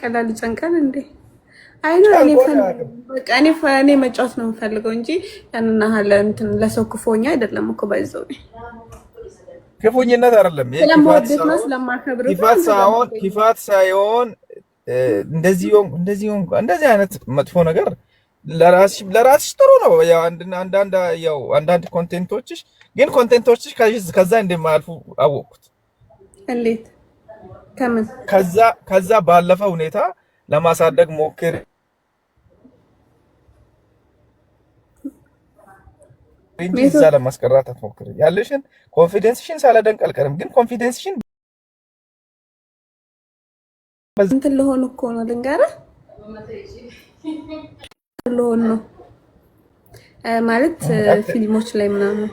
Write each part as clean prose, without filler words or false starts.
ቀላል ጨንቀን እንዴ አይኖ እኔ መጫወት ነው የምፈልገው እንጂ ያንና ሀለ እንትን ለሰው ክፎኛ አይደለም እኮ ባይዘው ክፉኝነት አይደለም። ስለማወደት ነው ስለማከብር ኪፋት ሳይሆን እንደዚህ አይነት መጥፎ ነገር ለራስሽ ጥሩ ነው። ያው አንዳንድ ኮንቴንቶችሽ ግን ከዛ እንደማያልፉ አወቅኩት። እንዴት ከምን ከዛ ባለፈ ሁኔታ ለማሳደግ ሞክር እንጂ እዛ ለማስቀራት አትሞክሪ። ያለሽን ኮንፊደንስሽን ሳላደንቅ አልቀርም፣ ግን ኮንፊደንስሽን እንትን ለሆነ እኮ ነው ልንገርህ ለሆነ ነው ማለት ፊልሞች ላይ ምናምን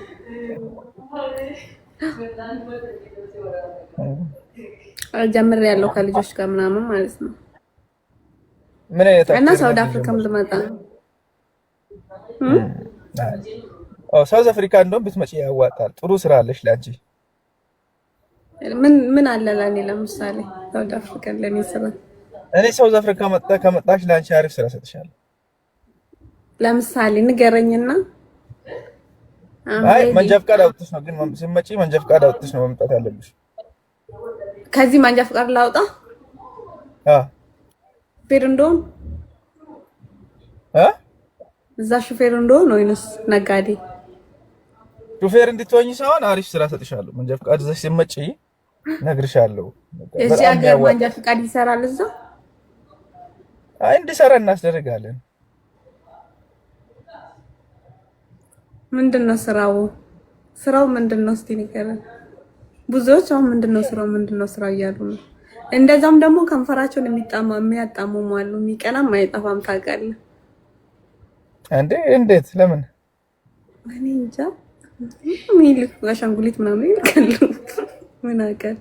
ጀምር ያለው ከልጆች ጋር ምናምን ማለት ነው። ምን አይነት እና ሳውዲ አፍሪካም ልመጣ ነው። ሳውዝ አፍሪካ እንደውም ብትመጪ ያዋጣል። ጥሩ ስራ አለሽ ላንቺ። ምን አለ ለኔ ለምሳሌ ሳውዲ አፍሪካ ለኔ ስራ እኔ ሳውዝ አፍሪካ ከመጣሽ ላንቺ አሪፍ ስራ ሰጥሻለሁ። ለምሳሌ ንገረኝና። አይ መንጃ ፈቃድ አውጥተሽ ነው ግን ስትመጪ መንጃ ፈቃድ አውጥተሽ ነው መምጣት ያለብሽ። ከዚህ መንጃ ፈቃድ ላውጣ? ሹፌር እንደሆን እዛ ሹፌር እንደሆን ወይንስ ነጋዴ? ሹፌር እንድትሆኚ ሳይሆን አሪፍ ስራ ሰጥሻለሁ። መንጃ ፈቃድ ይዘሽ ስትመጪ እነግርሻለሁ። እዚህ ሀገር መንጃ ፈቃድ ይሰራል እዛ? አይ እንዲሰራ እናስደርጋለን። ምንድነው ስራው? ስራው ምንድነው እስቲ ንገረን። ብዙዎች አሁን ምንድነው ስራው እያሉ ነው። እንደዛም ደግሞ ከንፈራቸውን የሚያጣሙም አሉ። የሚቀናም አይጠፋም ታውቃለህ እንዴ? እንዴት? ለምን? እኔ እንጃ። ሚልክ አሻንጉሊት ምናምን ይልካሉ። ምን አውቃለሁ።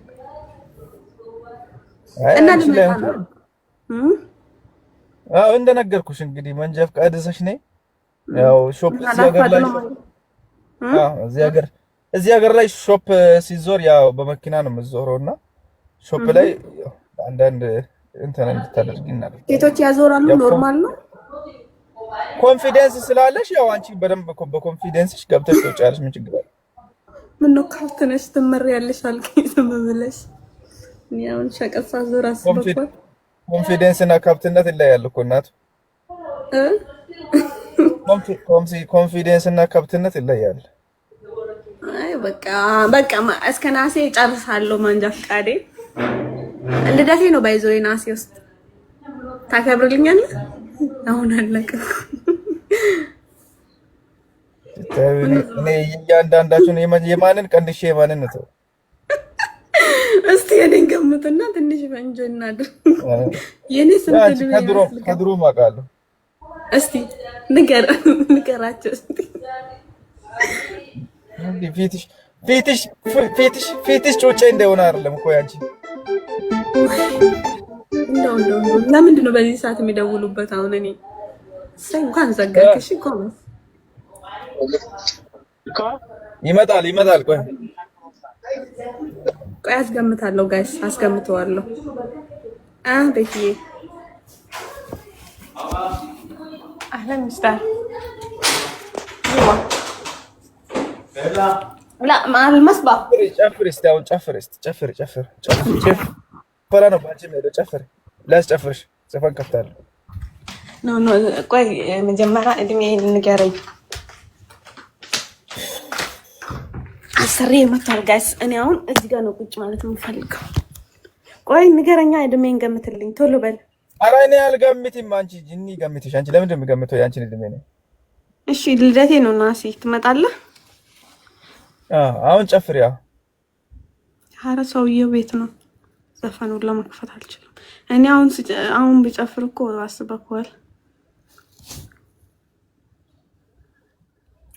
እና እንደነገርኩሽ እንግዲህ መንጃ ፈቃድ ይዘሽ ነይ። ያው ሾፕ እዚህ ሀገር ላይ ሾፕ ሲዞር ያው በመኪና ነው የምትዞረውና ሾፕ ላይ አንዳንድ እንትን እንድታደርጊ እናደርጋለን። ሴቶች ያዞራሉ። ኖርማል ነው። ኮንፊደንስ ስላለሽ ያው አንቺ በደንብ በኮንፊደንስሽ ገብተሽ ትወጫለሽ። ምን ችግር አለ? ምን ነው ካፍተነሽ ትመሪያለሽ አልከኝ ዝም ብለሽ። እኔ አሁን ሸቀሳ ዞራ አስበኳል። ኮንፊደንስ እና ካፕትነት ይለያል እኮ እናቱ። ኮንፊደንስ እና ካፕትነት ይለያል። አይ በቃ እስከ ናሴ ጨርሳለሁ መንጃ ፈቃዴ። ልደቴ ነው ባይዘው ናሴ ውስጥ ታከብርልኛለህ? አሁን አለቀ። እኔ እያንዳንዳችሁን የማንን ቀንድሼ የማንን ነው? እስቲ የኔን ገምትና ትንሽ ፈንጆ እናድር። የኔ ስንት ከድሮ ማውቃለሁ። እስቲ ንገራቸው እስቲ። ፊትሽ ጮጬ እንደሆነ አይደለም እኮ ያንቺ። እንደው ለምንድን ነው በዚህ ሰዓት የሚደውሉበት? አሁን እኔ እንኳን ዘጋሽ እኮ ይመጣል። ቆይ አስገምታለሁ። ጋይስ አስገምተዋለሁ። ቤትዬ አህለን ሚስታር لا مع المصباح ጨፍሪ እስቲ አሁን ጨፍሪ ፈራ ነው ባንቺ ነው ጨፍሪ ላስጨፍርሽ ዘፈን ከፍታለሁ ኖ ቆይ መጀመሪያ እድሜን ንገረኝ አስሬ መታል ጋይስ እኔ አሁን እዚህ ጋር ነው ቁጭ ማለት የምፈልገው ቆይ ንገረኛ እድሜን ገምትልኝ ቶሎ በል ኧረ እኔ አልገምትም አንቺ ጅኒ ገምትሽ አንቺ ለምንድን ነው የምገምተው ያንቺን እድሜ ነው እሺ ልደቴ ነው ናሲ ትመጣለህ አሁን ጨፍሪያ ኧረ ሰውዬው ቤት ነው ዘፈኑን ለመክፈት አልችልም እኔ አሁን ብጨፍር እኮ አስበከዋል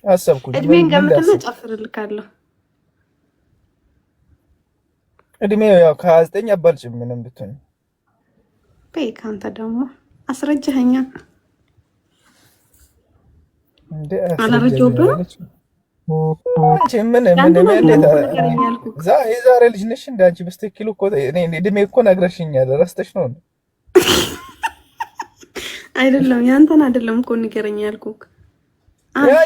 አሰብኩኝ እድሜን ገምትና ጨፍርልካለሁ እድሜው ያው ከ29 አባልጭም ምንም ብትሆን በቃንተ ደግሞ አስረጀኸኛ እንዴ አላረጀውብህ ምን የዛሬ ልጅ ነሽ እንዳንቺ በስተኪሉ እኮ እኔ እድሜ እኮ ነግረሽኛል ረስተሽ ነው አይደለም ያንተን አይደለም እኮ ንገረኝ ያልኩክ።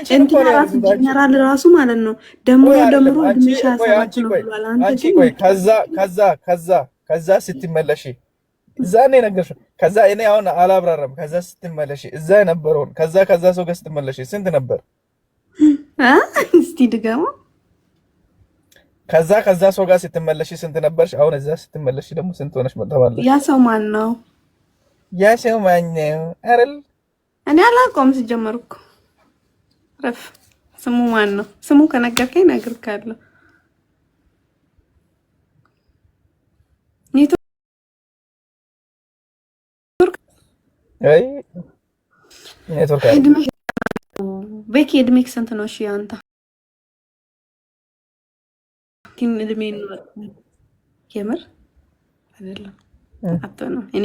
ጀነራል ራሱ ማለት ነው ደምሮ እድሜሽ 27 ነው ብሏል። አንቺ ቆይ ከዛ ስትመለሺ እዛ ነው ነገርሽ። ከዛ እኔ አሁን አላብራራም። ከዛ ስትመለሺ እዛ የነበረውን ከዛ ሰው ጋር ስትመለሺ ስንት ነበር? እስቲ ድገማ። ከዛ ሰው ጋር ስትመለሺ ስንት ነበርሽ? አሁን እዛ ስትመለሺ ደግሞ ስንት ሆነሽ መጣባለሽ? ያ ሰው ማን ነው? ያ ሰው ማን ነው? አይደል እኔ አላውቀውም ሲጀመር እኮ ረፍ። ስሙ ማን ነው? ስሙ ከነገርከኝ እነግርካለሁ። አይ ኔትወርክ ቤኪ እድሜክ ስንት ነው? እሺ አንተ ቲም እድሜ ነው የምር አይደለም አጥተው እኔ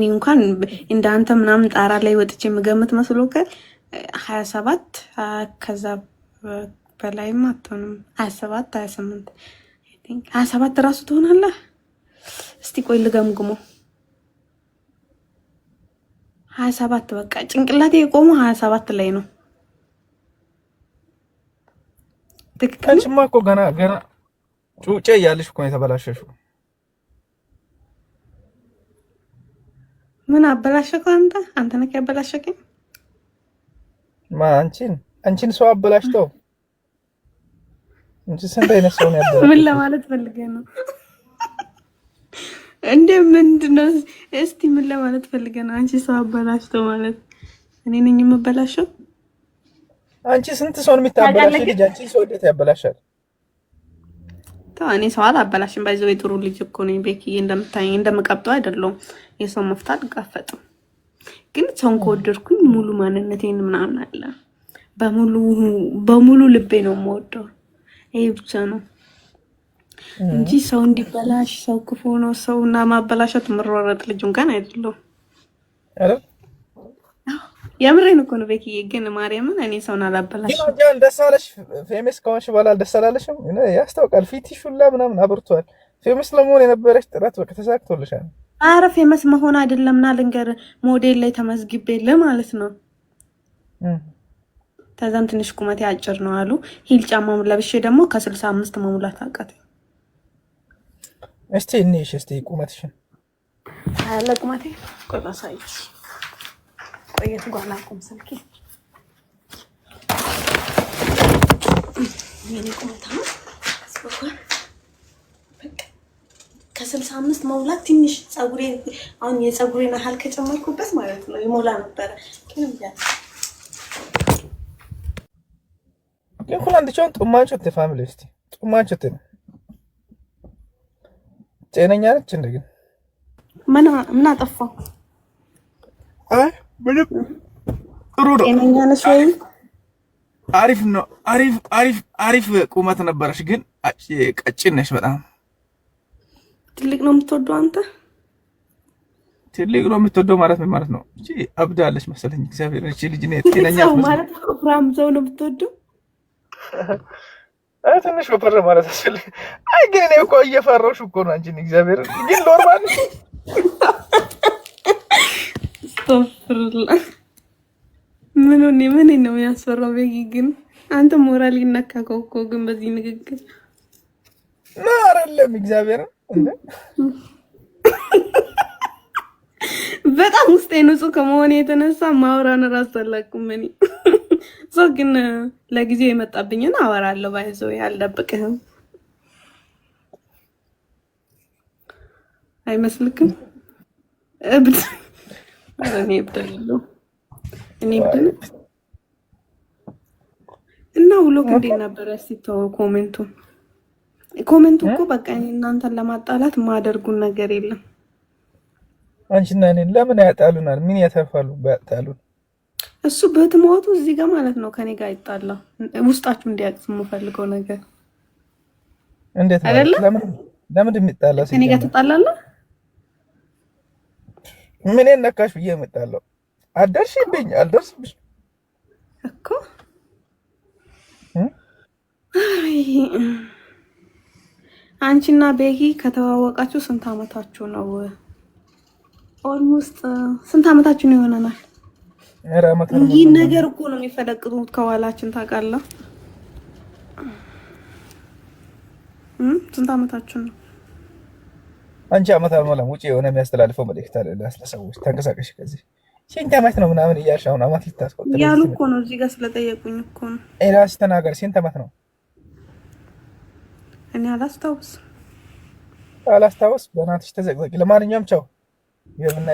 እንኳን እንደ አንተ ምናምን ጣራ ላይ ወጥቼ የምገምት መስሎከ 27 ከዛ በላይም አጥተውንም 27 28 አይ ቲንክ 27 ራሱ ትሆናለህ። እስቲ ቆይ ልገምግሞ 27 በቃ ጭንቅላቴ የቆመው 27 ላይ ነው። ትክክል። አንቺማ እኮ ገና ጩጬ እያለሽ እኮ ነው የተበላሸሽው። ምን አበላሸከው? አንተ ነህ ያበላሸከኝ። አንቺን ሰው አበላሽተው እንጂ ስንት አይነት ሰው ነው ያበላሸው? ምን ለማለት ፈልገህ ነው እንዴ? ምንድነው? እስቲ ምን ለማለት ፈልገህ ነው? አንቺ ሰው አበላሽተው ማለት እኔ ነኝ የምበላሸው? አንቺ ስንት ሰው ነው የምታበላሽው? ልጅ አንቺ ሰው እንዴት ያበላሻል? እኔ ሰው አላበላሽም። ባይዘው የጥሩ ልጅ እኮ ነኝ ቤኪዬ። እንደምታየኝ እንደምቀብጠው አይደለም። የሰው መፍታት አልጋፈጥም። ግን ሰውን ከወደድኩኝ ሙሉ ማንነቴን ምናምን አለ በሙሉ ልቤ ነው የምወደው። ይሄ ብቻ ነው እንጂ ሰው እንዲበላሽ ሰው ክፉ ነው ሰውና ማበላሸት ምሮረጥ ልጅ እንኳን አይደለም። አረ የምሬን እኮ ነው ቤኪዬ። ግን ማርያምን እኔ ሰውን አላበላሽም። ጃን ደሳለሽ ፌመስ ከሆንሽ በኋላ ደሳላለሽም ያስታውቃል። ፊትሽ ሁላ ምናምን አብርቷል። ፌመስ ለመሆን የነበረች ጥረት በቃ ተሳክቶልሻል። አረ ፌመስ መሆን አይደለምና ልንገር ሞዴል ላይ ተመዝግቤ ማለት ነው። ተዛም ትንሽ ቁመቴ አጭር ነው አሉ። ሂል ጫማ ለብሼ ደግሞ ከ65 መሙላት አቃተኝ። እስቲ እንይሽ እስቲ ቁመትሽን አለ ቁመቴ ቆጣ ሳይሽ ቆየት ጓላ ቁም ስልኪ ምን ቁመታ አስበኳል። ከ65 መሙላት ትንሽ ጸጉሬ አሁን የጸጉሬን አሃል ከጨመርኩበት ማለት ነው ይሞላ ነበር። ግን ሁላንድ ቻውን ጡማንቾት ፋሚሊ እስቲ ጡማንቾት ጤነኛ ነች እንደግን ምን አጠፋው? አይ ምንም ጥሩ ነው። ጤነኛ ነሽ ወይ? አሪፍ ነው። አሪፍ ቁመት ነበረሽ፣ ግን ቀጭን ነሽ በጣም። ትልቅ ነው የምትወደው አንተ? ትልቅ ነው የምትወደው ማለት ምን ማለት ነው? እቺ አብዳለች መሰለኝ። እግዚአብሔር እቺ ልጅ ነው ጤነኛ ማለት ነው። ፍራም ዘው ነው የምትወደው? አይ ትንሽ ወፈር ማለት አስፈልግ። አይ ግን እኔ እኮ እየፈራሁሽ እኮ ነው አንቺን። እግዚአብሔር ግን ኖርማል አስተፍርላ ምን ነው የሚያስፈራው? ቤጊ ግን አንተ ሞራል ይነካከው እኮ ግን በዚህ ንግግር ነው አይደለም? እግዚአብሔር እንዴ በጣም ውስጤ ንጹህ ከመሆን የተነሳ ማውራን ራስ አላውቅም። እኔ ሰው ግን ለጊዜው የመጣብኝና አወራለሁ። ባይዘው ያልደብቅህም አይመስልክም? እብድ እኔ እብዳለሁ እኔ እብድ እና ውሎ እንዴት ነበር? እስቲ ተው ኮሜንቱ እኮ በቃ እናንተን ለማጣላት ማደርጉን ነገር የለም። አንቺና እኔ ለምን ያጣሉናል? ምን ያተርፋሉ ባጣሉን? እሱ በትሞቱ እዚህ ጋር ማለት ነው ከኔ ጋር ይጣላ። ውስጣችሁ እንዲያቅስ የምፈልገው ነገር እንዴት ነው? ለምን እንደሚጣላ ከኔ ጋር ትጣላለህ? ምን ነካሽ ብዬ እመጣለሁ። አልደርስብሽ እኮ አንቺና ቤኪ ከተዋወቃችሁ ስንት አመታችሁ ነው? ኦልሞስት ስንት አመታችን ይሆነናል? ኧረ አመት ይህ ነገር እኮ ነው የሚፈለቅጡት ከኋላችን ታውቃለህ። ስንት አመታችን ነው? አንቺ አመት አልሞላም። ውጪ የሆነ የሚያስተላልፈው መልእክት አለ ለሰዎች። ተንቀሳቀሽ ከዚህ ስንት አመት ነው ምናምን እያልሽ አሁን አመት ልታስቆጥሪ እያሉ እኮ ነው እዚህ ጋር ስለጠየቁኝ እኮ ነው። እራስሽ ተናገር። ስንት አመት ነው? እኔ አላስታውስም። አላስታውስ በእናትሽ ተዘቅዘቂ። ለማንኛውም ቻው። ይኸውና